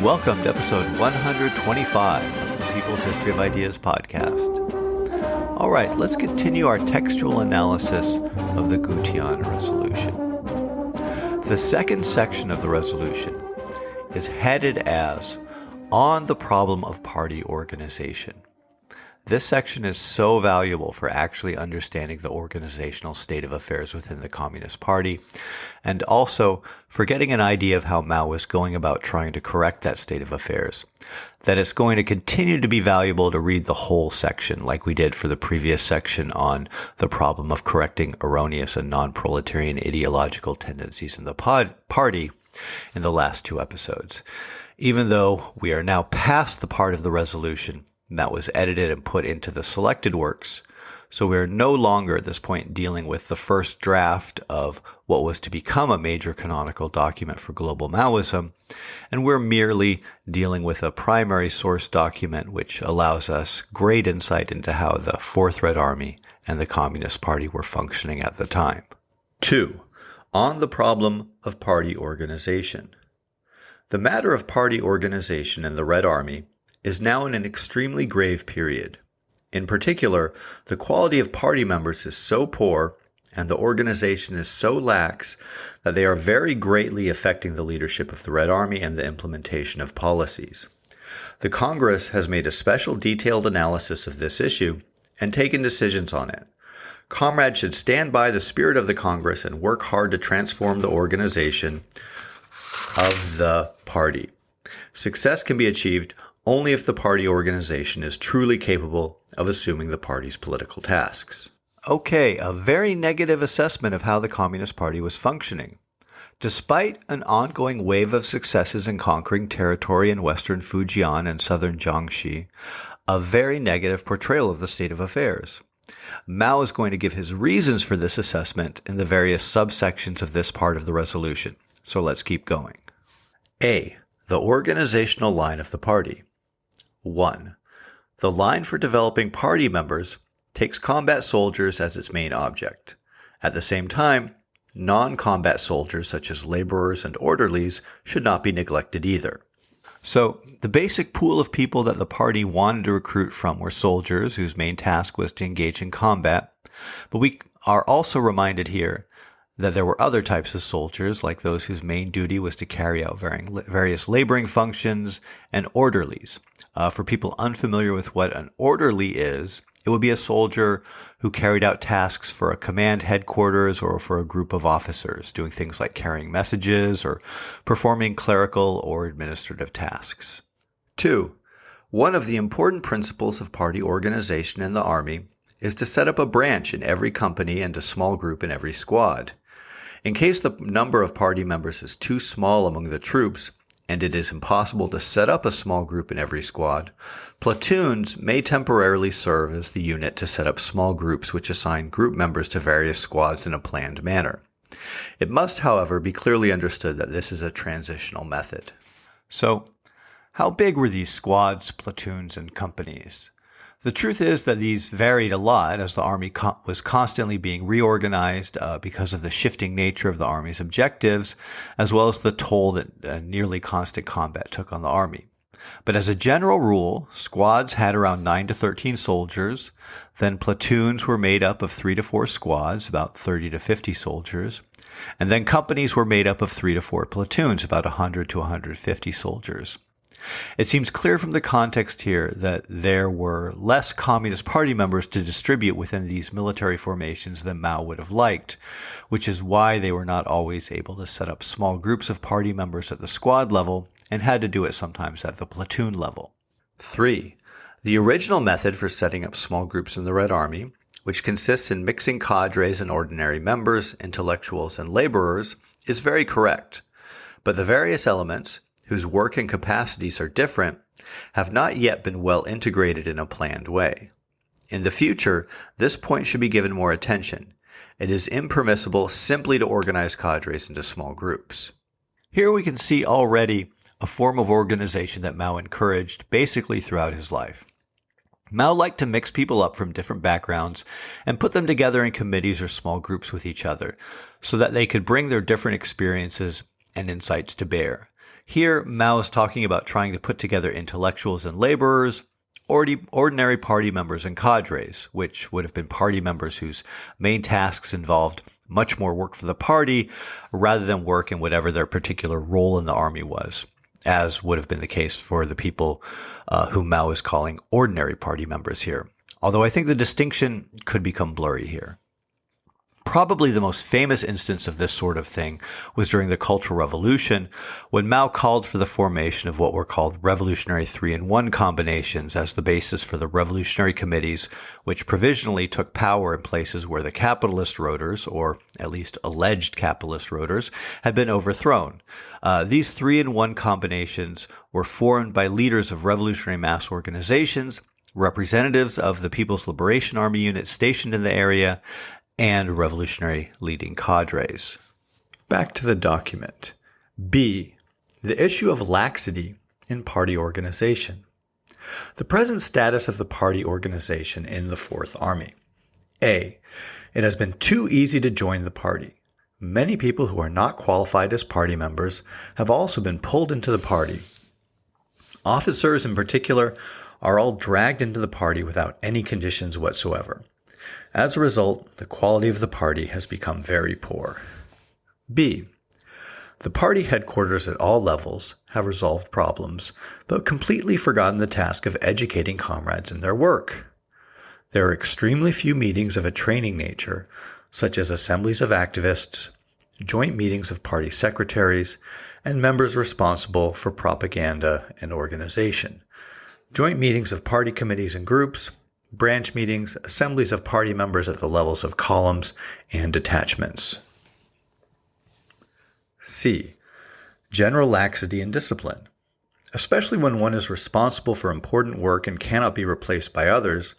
welcome to episode 125 of the People's History of Ideas podcast. All right, let's continue our textual analysis of the Gutian resolution. The second section of the resolution is headed as On the Problem of Party Organization. This section is so valuable for actually understanding the organizational state of affairs within the Communist Party, and also for getting an idea of how Mao was going about trying to correct that state of affairs, that it's going to continue to be valuable to read the whole section like we did for the previous section on the problem of correcting erroneous and non-proletarian ideological tendencies in the party in the last two episodes. Even though we are now past the part of the resolution that was edited and put into the selected works, so we're no longer at this point dealing with the first draft of what was to become a major canonical document for global Maoism, and we're merely dealing with a primary source document which allows us great insight into how the Fourth Red Army and the Communist Party were functioning at the time. 2. On the problem of party organization. The matter of party organization in the Red Army is now in an extremely grave period. In particular, the quality of party members is so poor and the organization is so lax that they are very greatly affecting the leadership of the Red Army and the implementation of policies. The Congress has made a special detailed analysis of this issue and taken decisions on it. Comrades should stand by the spirit of the Congress and work hard to transform the organization of the party. Success can be achieved only if the party organization is truly capable of assuming the party's political tasks. Okay, a very negative assessment of how the Communist Party was functioning. Despite an ongoing wave of successes in conquering territory in western Fujian and southern Jiangxi, a very negative portrayal of the state of affairs. Mao is going to give his reasons for this assessment in the various subsections of this part of the resolution. So let's keep going. A. The organizational line of the party. 1. The line for developing party members takes combat soldiers as its main object. At the same time, non-combat soldiers such as laborers and orderlies should not be neglected either. So, the basic pool of people that the party wanted to recruit from were soldiers whose main task was to engage in combat, but we are also reminded here that there were other types of soldiers, like those whose main duty was to carry out various laboring functions, and orderlies. For people unfamiliar with what an orderly is, it would be a soldier who carried out tasks for a command headquarters or for a group of officers, doing things like carrying messages or performing clerical or administrative tasks. 2. One of the important principles of party organization in the Army is to set up a branch in every company and a small group in every squad. In case the number of party members is too small among the troops, and it is impossible to set up a small group in every squad, platoons may temporarily serve as the unit to set up small groups which assign group members to various squads in a planned manner. It must, however, be clearly understood that this is a transitional method. So, how big were these squads, platoons, and companies? The truth is that these varied a lot as the Army was constantly being reorganized because of the shifting nature of the Army's objectives, as well as the toll that nearly constant combat took on the Army. But as a general rule, squads had around 9 to 13 soldiers, then platoons were made up of 3 to 4 squads, about 30 to 50 soldiers, and then companies were made up of 3 to 4 platoons, about 100 to 150 soldiers. It seems clear from the context here that there were less Communist Party members to distribute within these military formations than Mao would have liked, which is why they were not always able to set up small groups of party members at the squad level and had to do it sometimes at the platoon level. 3. The original method for setting up small groups in the Red Army, which consists in mixing cadres and ordinary members, intellectuals and laborers, is very correct, but the various elements, whose work and capacities are different, have not yet been well integrated in a planned way. In the future, this point should be given more attention. It is impermissible simply to organize cadres into small groups. Here we can see already a form of organization that Mao encouraged basically throughout his life. Mao liked to mix people up from different backgrounds and put them together in committees or small groups with each other so that they could bring their different experiences and insights to bear. Here, Mao is talking about trying to put together intellectuals and laborers, ordinary party members and cadres, which would have been party members whose main tasks involved much more work for the party rather than work in whatever their particular role in the army was, as would have been the case for the people whom Mao is calling ordinary party members here. Although I think the distinction could become blurry here. Probably the most famous instance of this sort of thing was during the Cultural Revolution, when Mao called for the formation of what were called revolutionary 3-in-1 combinations as the basis for the revolutionary committees, which provisionally took power in places where the capitalist rotors, or at least alleged capitalist rotors, had been overthrown. These 3-in-1 combinations were formed by leaders of revolutionary mass organizations, representatives of the People's Liberation Army units stationed in the area, and revolutionary leading cadres. Back to the document. B. The issue of laxity in party organization. The present status of the party organization in the Fourth Army. A. It has been too easy to join the party. Many people who are not qualified as party members have also been pulled into the party. Officers in particular are all dragged into the party without any conditions whatsoever. As a result, the quality of the party has become very poor. B. The party headquarters at all levels have resolved problems, but completely forgotten the task of educating comrades in their work. There are extremely few meetings of a training nature, such as assemblies of activists, joint meetings of party secretaries, and members responsible for propaganda and organization, joint meetings of party committees and groups, branch meetings, assemblies of party members at the levels of columns and detachments. C. General laxity in discipline. Especially when one is responsible for important work and cannot be replaced by others,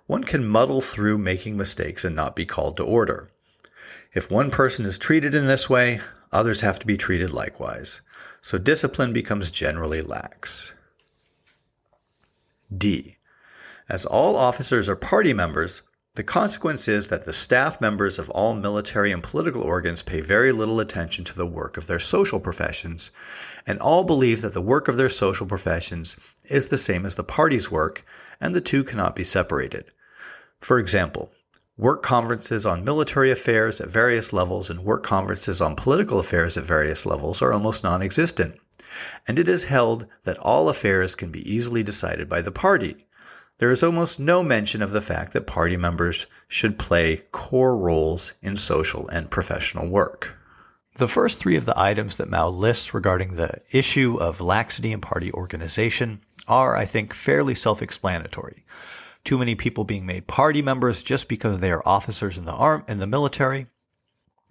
one can muddle through making mistakes and not be called to order. If one person is treated in this way, others have to be treated likewise. So discipline becomes generally lax. D. As all officers are party members, the consequence is that the staff members of all military and political organs pay very little attention to the work of their social professions, and all believe that the work of their social professions is the same as the party's work, and the two cannot be separated. For example, work conferences on military affairs at various levels and work conferences on political affairs at various levels are almost non-existent, and it is held that all affairs can be easily decided by the party. There is almost no mention of the fact that party members should play core roles in social and professional work. The first three of the items that Mao lists regarding the issue of laxity in party organization are, I think, fairly self-explanatory. Too many people being made party members just because they are officers in the military,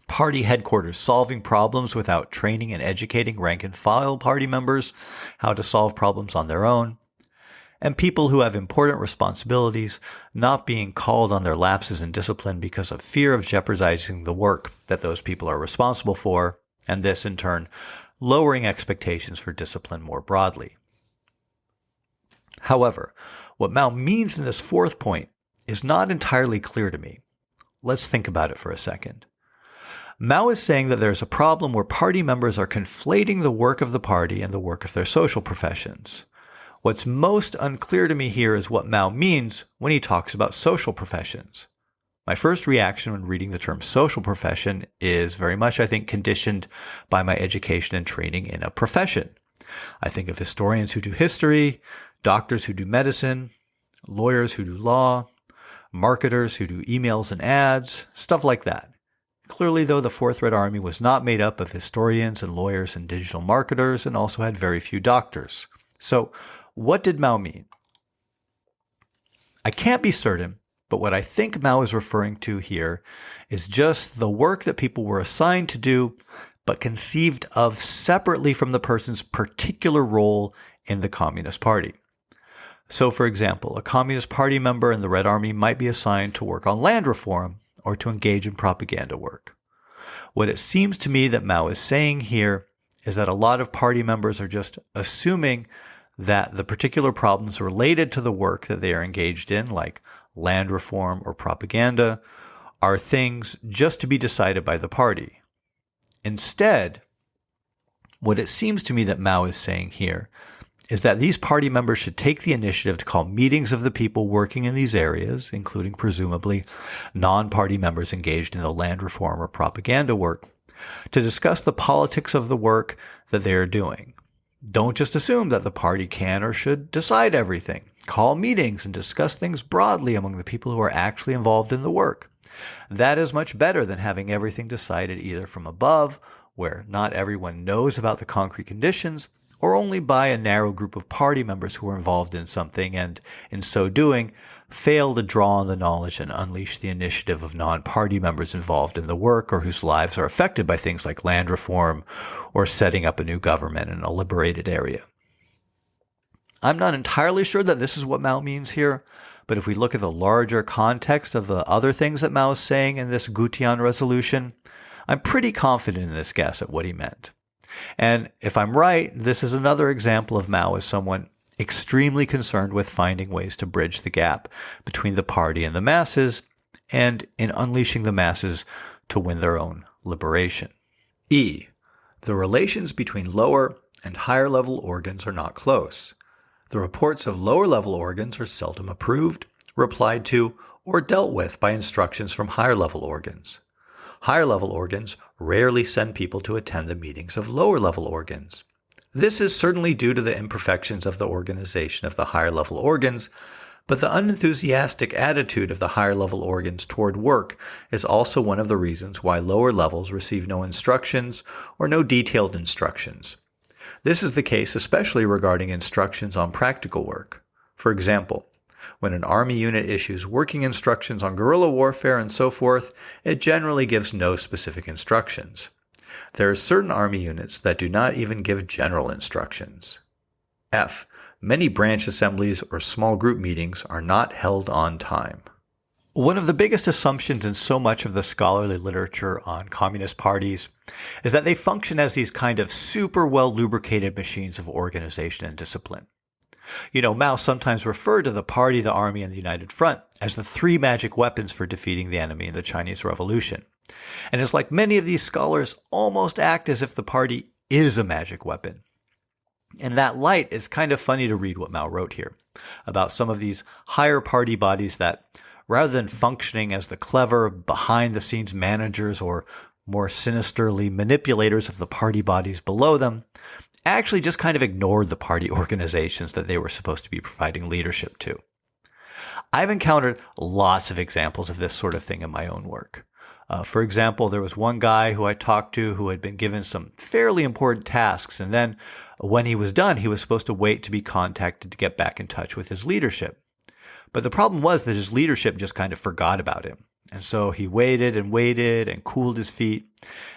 party headquarters solving problems without training and educating rank and file party members how to solve problems on their own, and people who have important responsibilities not being called on their lapses in discipline because of fear of jeopardizing the work that those people are responsible for, and this, in turn, lowering expectations for discipline more broadly. However, what Mao means in this fourth point is not entirely clear to me. Let's think about it for a second. Mao is saying that there's a problem where party members are conflating the work of the party and the work of their social professions. What's most unclear to me here is what Mao means when he talks about social professions. My first reaction when reading the term social profession is very much, I think, conditioned by my education and training in a profession. I think of historians who do history, doctors who do medicine, lawyers who do law, marketers who do emails and ads, stuff like that. Clearly, though, the Fourth Red Army was not made up of historians and lawyers and digital marketers and also had very few doctors. So, what did Mao mean? I can't be certain, but what I think Mao is referring to here is just the work that people were assigned to do, but conceived of separately from the person's particular role in the Communist Party. So, for example, a Communist Party member in the Red Army might be assigned to work on land reform or to engage in propaganda work. What it seems to me that Mao is saying here is that a lot of party members are just assuming that the particular problems related to the work that they are engaged in, like land reform or propaganda, are things just to be decided by the party. Instead, What it seems to me that Mao is saying here is that these party members should take the initiative to call meetings of the people working in these areas, including presumably non-party members engaged in the land reform or propaganda work, to discuss the politics of the work that they are doing. Don't just assume that the party can or should decide everything. Call meetings and discuss things broadly among the people who are actually involved in the work. That is much better than having everything decided either from above, where not everyone knows about the concrete conditions, or only by a narrow group of party members who are involved in something and, in so doing, fail to draw on the knowledge and unleash the initiative of non-party members involved in the work or whose lives are affected by things like land reform or setting up a new government in a liberated area. I'm not entirely sure that this is what Mao means here, but if we look at the larger context of the other things that Mao is saying in this Gutian resolution, I'm pretty confident in this guess at what he meant. And if I'm right, this is another example of Mao as someone extremely concerned with finding ways to bridge the gap between the party and the masses, and in unleashing the masses to win their own liberation. E. The relations between lower and higher level organs are not close. The reports of lower level organs are seldom approved, replied to, or dealt with by instructions from higher level organs. Higher level organs rarely send people to attend the meetings of lower level organs. This is certainly due to the imperfections of the organization of the higher level organs, but the unenthusiastic attitude of the higher level organs toward work is also one of the reasons why lower levels receive no instructions or no detailed instructions. This is the case especially regarding instructions on practical work. For example, when an army unit issues working instructions on guerrilla warfare and so forth, it generally gives no specific instructions. There are certain army units that do not even give general instructions. F. Many branch assemblies or small group meetings are not held on time. One of the biggest assumptions in so much of the scholarly literature on communist parties is that they function as these kind of super well lubricated machines of organization and discipline. Mao sometimes referred to the party, the army, and the United Front as the three magic weapons for defeating the enemy in the Chinese Revolution. And it's like many of these scholars almost act as if the party is a magic weapon. In that light, it's kind of funny to read what Mao wrote here about some of these higher party bodies that, rather than functioning as the clever, behind-the-scenes managers or more sinisterly manipulators of the party bodies below them, actually just kind of ignored the party organizations that they were supposed to be providing leadership to. I've encountered lots of examples of this sort of thing in my own work. For example, there was one guy who I talked to who had been given some fairly important tasks, and then when he was done, he was supposed to wait to be contacted to get back in touch with his leadership. But the problem was that his leadership just kind of forgot about him. And so he waited and cooled his feet,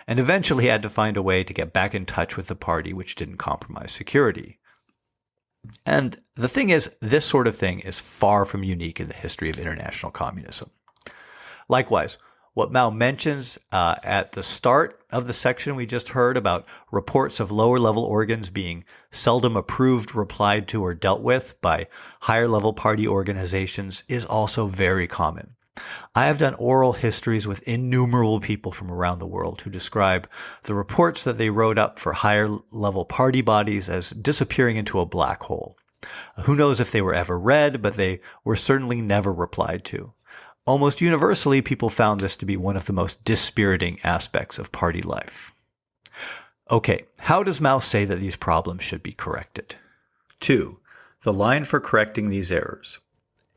and eventually had to find a way to get back in touch with the party which didn't compromise security. And the thing is, this sort of thing is far from unique in the history of international communism. Likewise, what Mao mentions at the start of the section we just heard about reports of lower-level organs being seldom approved, replied to, or dealt with by higher-level party organizations is also very common. I have done oral histories with innumerable people from around the world who describe the reports that they wrote up for higher-level party bodies as disappearing into a black hole. Who knows if they were ever read, but they were certainly never replied to. Almost universally, people found this to be one of the most dispiriting aspects of party life. Okay, how does Mao say that these problems should be corrected? 2. The line for correcting these errors.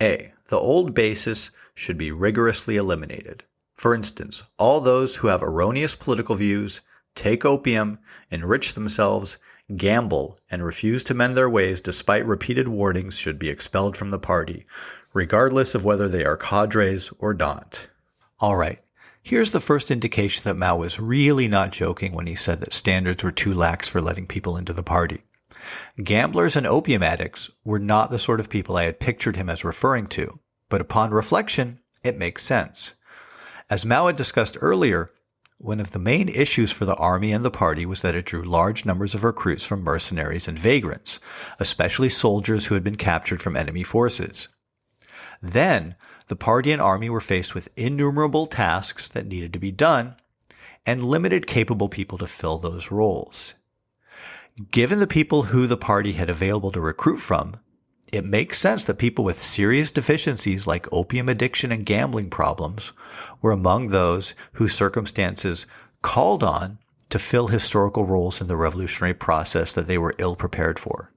A. The old basis should be rigorously eliminated. For instance, all those who have erroneous political views, take opium, enrich themselves, gamble, and refuse to mend their ways despite repeated warnings should be expelled from the party, regardless of whether they are cadres or not. All right, here's the first indication that Mao was really not joking when he said that standards were too lax for letting people into the party. Gamblers and opium addicts were not the sort of people I had pictured him as referring to, but upon reflection, it makes sense. As Mao had discussed earlier, one of the main issues for the army and the party was that it drew large numbers of recruits from mercenaries and vagrants, especially soldiers who had been captured from enemy forces. Then, the party and army were faced with innumerable tasks that needed to be done, and limited capable people to fill those roles. Given the people who the party had available to recruit from, it makes sense that people with serious deficiencies like opium addiction and gambling problems were among those whose circumstances called on to fill historical roles in the revolutionary process that they were ill prepared for.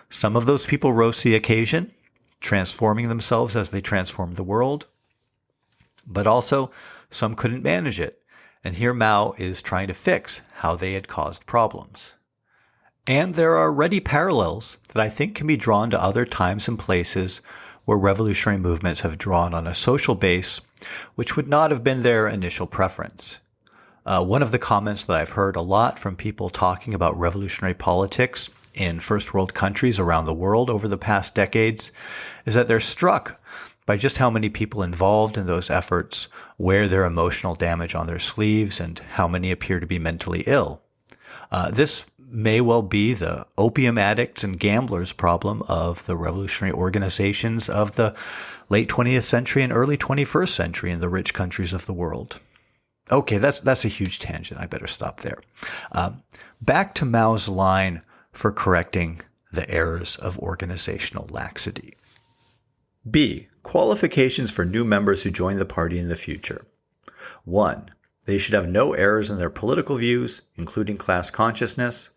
Some of those people rose to the occasion, transforming themselves as they transformed the world, but also some couldn't manage it. And here Mao is trying to fix how they had caused problems. And there are ready parallels that I think can be drawn to other times and places where revolutionary movements have drawn on a social base, which would not have been their initial preference. One of the comments that I've heard a lot from people talking about revolutionary politics in first world countries around the world over the past decades is that they're struck by just how many people involved in those efforts wear their emotional damage on their sleeves and how many appear to be mentally ill. This may well be the opium addicts and gamblers problem of the revolutionary organizations of the late 20th century and early 21st century in the rich countries of the world. Okay, that's a huge tangent. I better stop there. Back to Mao's line for correcting the errors of organizational laxity. B. Qualifications for new members who join the party in the future. 1. They should have no errors in their political views, including class consciousness.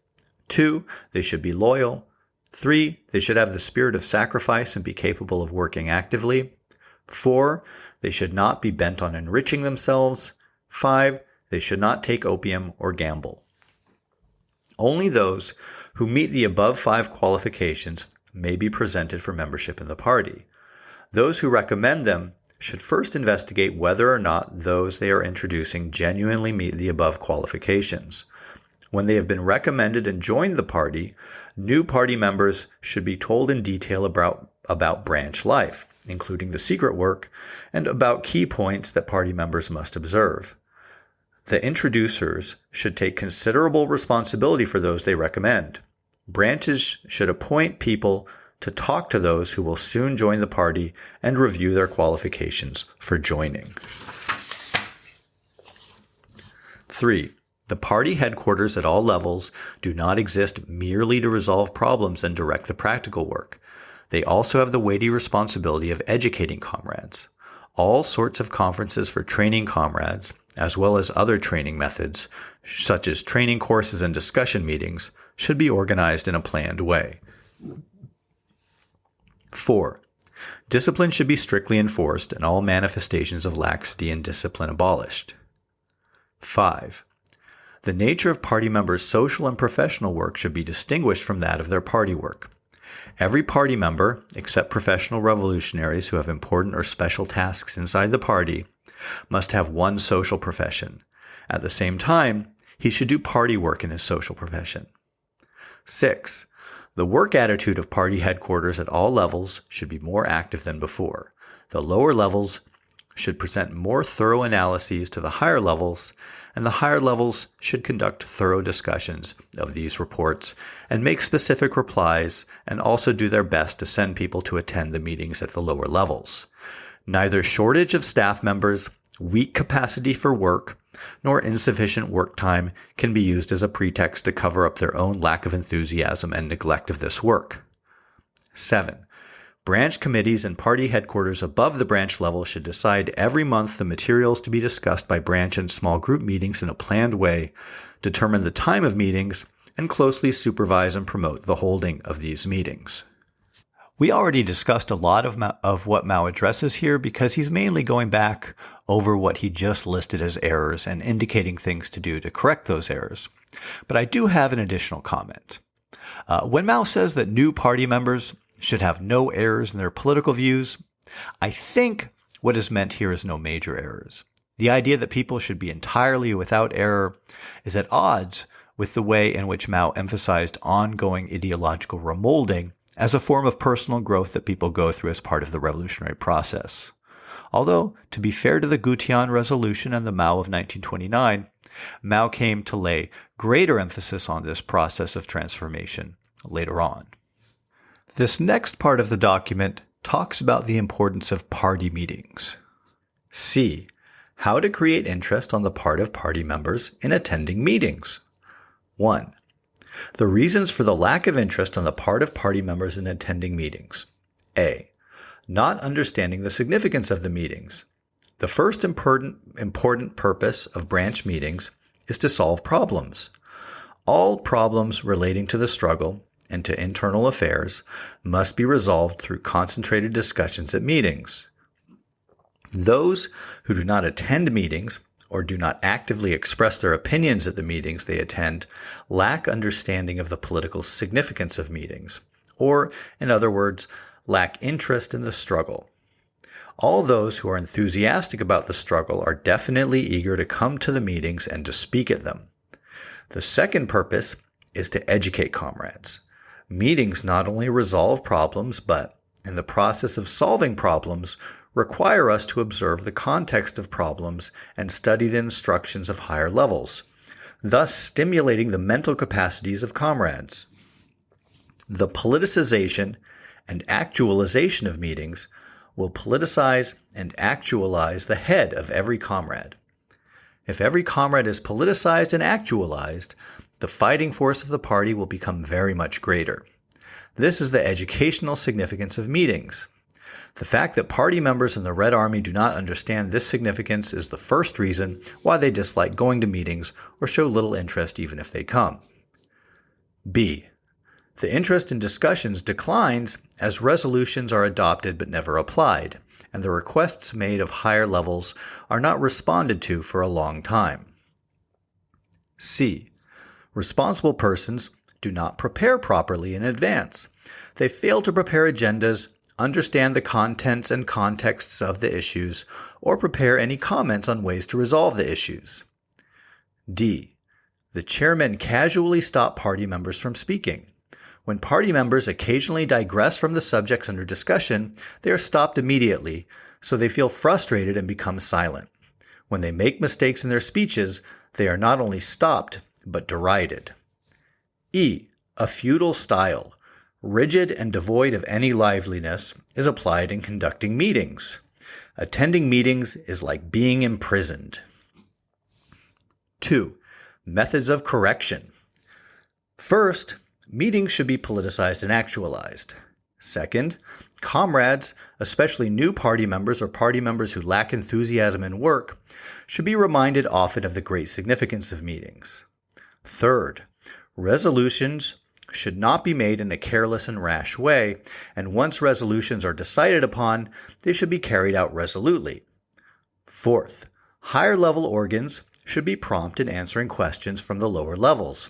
2. They should be loyal. 3. They should have the spirit of sacrifice and be capable of working actively. 4. They should not be bent on enriching themselves. 5. They should not take opium or gamble. Only those who meet the above 5 qualifications may be presented for membership in the party. Those who recommend them should first investigate whether or not those they are introducing genuinely meet the above qualifications. When they have been recommended and joined the party, new party members should be told in detail about branch life, including the secret work, and about key points that party members must observe. The introducers should take considerable responsibility for those they recommend. Branches should appoint people to talk to those who will soon join the party and review their qualifications for joining. 3. The party headquarters at all levels do not exist merely to resolve problems and direct the practical work. They also have the weighty responsibility of educating comrades. All sorts of conferences for training comrades, as well as other training methods, such as training courses and discussion meetings, should be organized in a planned way. 4. Discipline should be strictly enforced and all manifestations of laxity and discipline abolished. 5. The nature of party members' social and professional work should be distinguished from that of their party work. Every party member, except professional revolutionaries who have important or special tasks inside the party, must have one social profession. At the same time, he should do party work in his social profession. 6. The work attitude of party headquarters at all levels should be more active than before. The lower levels should present more thorough analyses to the higher levels, and the higher levels should conduct thorough discussions of these reports and make specific replies and also do their best to send people to attend the meetings at the lower levels. Neither shortage of staff members, weak capacity for work, nor insufficient work time can be used as a pretext to cover up their own lack of enthusiasm and neglect of this work. 7. Branch committees and party headquarters above the branch level should decide every month the materials to be discussed by branch and small group meetings in a planned way, determine the time of meetings, and closely supervise and promote the holding of these meetings. We already discussed a lot of what Mao addresses here because he's mainly going back over what he just listed as errors and indicating things to do to correct those errors. But I do have an additional comment. When Mao says that new party members should have no errors in their political views, I think what is meant here is no major errors. The idea that people should be entirely without error is at odds with the way in which Mao emphasized ongoing ideological remolding as a form of personal growth that people go through as part of the revolutionary process. Although, to be fair to the Gutian Resolution and the Mao of 1929, Mao came to lay greater emphasis on this process of transformation later on. This next part of the document talks about the importance of party meetings. C. How to create interest on the part of party members in attending meetings. 1. The reasons for the lack of interest on the part of party members in attending meetings. A. Not understanding the significance of the meetings. The first important purpose of branch meetings is to solve problems. All problems relating to the struggle and to internal affairs must be resolved through concentrated discussions at meetings. Those who do not attend meetings or do not actively express their opinions at the meetings they attend lack understanding of the political significance of meetings, or, in other words, lack interest in the struggle. All those who are enthusiastic about the struggle are definitely eager to come to the meetings and to speak at them. The second purpose is to educate comrades. Meetings not only resolve problems, but, in the process of solving problems, require us to observe the context of problems and study the instructions of higher levels, thus stimulating the mental capacities of comrades. The politicization and actualization of meetings will politicize and actualize the head of every comrade. If every comrade is politicized and actualized, the fighting force of the party will become very much greater. This is the educational significance of meetings. The fact that party members in the Red Army do not understand this significance is the first reason why they dislike going to meetings or show little interest even if they come. B. The interest in discussions declines as resolutions are adopted but never applied, and the requests made of higher levels are not responded to for a long time. C. Responsible persons do not prepare properly in advance. They fail to prepare agendas, understand the contents and contexts of the issues, or prepare any comments on ways to resolve the issues. D. The chairmen casually stop party members from speaking. When party members occasionally digress from the subjects under discussion, they are stopped immediately, so they feel frustrated and become silent. When they make mistakes in their speeches, they are not only stopped, but derided. E. A feudal style, rigid and devoid of any liveliness, is applied in conducting meetings. Attending meetings is like being imprisoned. 2. Methods of correction. First, meetings should be politicized and actualized. Second, comrades, especially new party members or party members who lack enthusiasm in work, should be reminded often of the great significance of meetings. Third, resolutions should not be made in a careless and rash way, and once resolutions are decided upon, they should be carried out resolutely. Fourth, higher-level organs should be prompt in answering questions from the lower levels.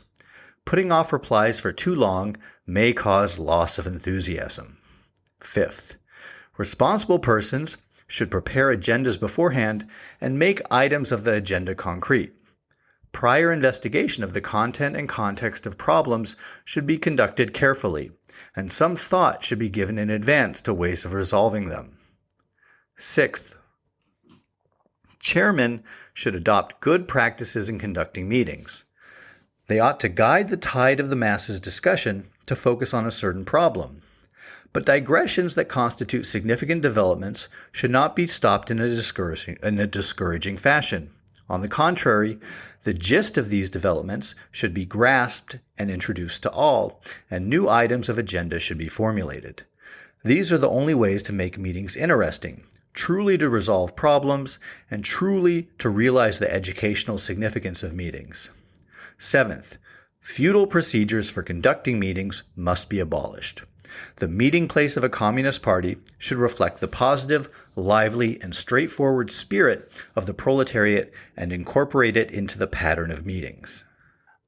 Putting off replies for too long may cause loss of enthusiasm. Fifth, responsible persons should prepare agendas beforehand and make items of the agenda concrete. Prior investigation of the content and context of problems should be conducted carefully, and some thought should be given in advance to ways of resolving them. Sixth, chairmen should adopt good practices in conducting meetings. They ought to guide the tide of the masses' discussion to focus on a certain problem. But digressions that constitute significant developments should not be stopped in a discouraging fashion. On the contrary, the gist of these developments should be grasped and introduced to all, and new items of agenda should be formulated. These are the only ways to make meetings interesting, truly to resolve problems, and truly to realize the educational significance of meetings. Seventh, feudal procedures for conducting meetings must be abolished. The meeting place of a communist party should reflect the positive, lively, and straightforward spirit of the proletariat and incorporate it into the pattern of meetings.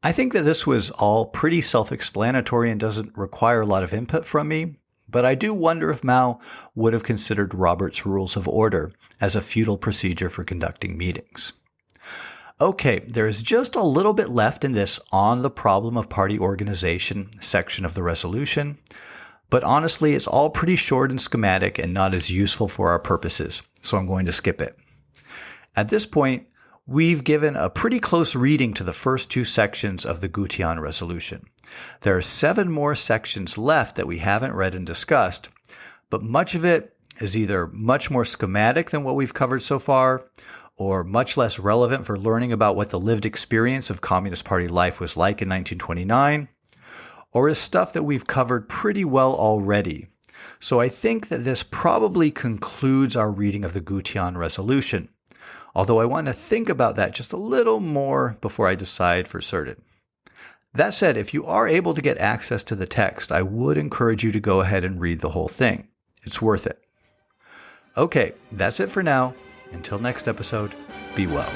I think that this was all pretty self-explanatory and doesn't require a lot of input from me, but I do wonder if Mao would have considered Robert's Rules of Order as a feudal procedure for conducting meetings. Okay, there's just a little bit left in this on the problem of party organization section of the resolution, but honestly, it's all pretty short and schematic and not as useful for our purposes, so I'm going to skip it. At this point, we've given a pretty close reading to the first two sections of the Gutian resolution. There are 7 more sections left that we haven't read and discussed, but much of it is either much more schematic than what we've covered so far, or much less relevant for learning about what the lived experience of Communist Party life was like in 1929, or is stuff that we've covered pretty well already. So I think that this probably concludes our reading of the Gutian resolution, although I want to think about that just a little more before I decide for certain. That said, if you are able to get access to the text, I would encourage you to go ahead and read the whole thing. It's worth it. Okay, that's it for now. Until next episode, be well.